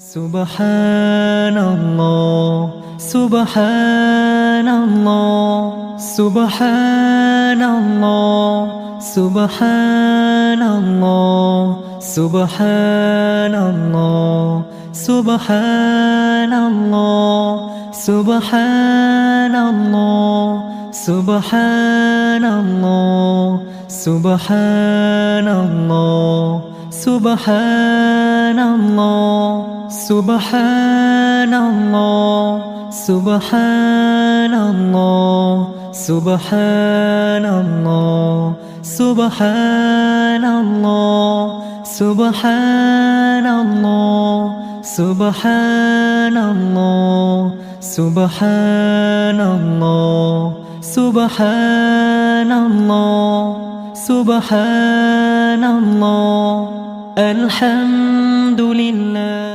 سبحان الله سبحان الله سبحان الله سبحان الله سبحان الله سبحان الله سبحان الله سبحان الله سبحان الله سبحان الله سبحان الله سبحان الله سبحان الله سبحان الله سبحان الله سبحان الله سبحان الله سبحان الله سبحان الله الحمد لله.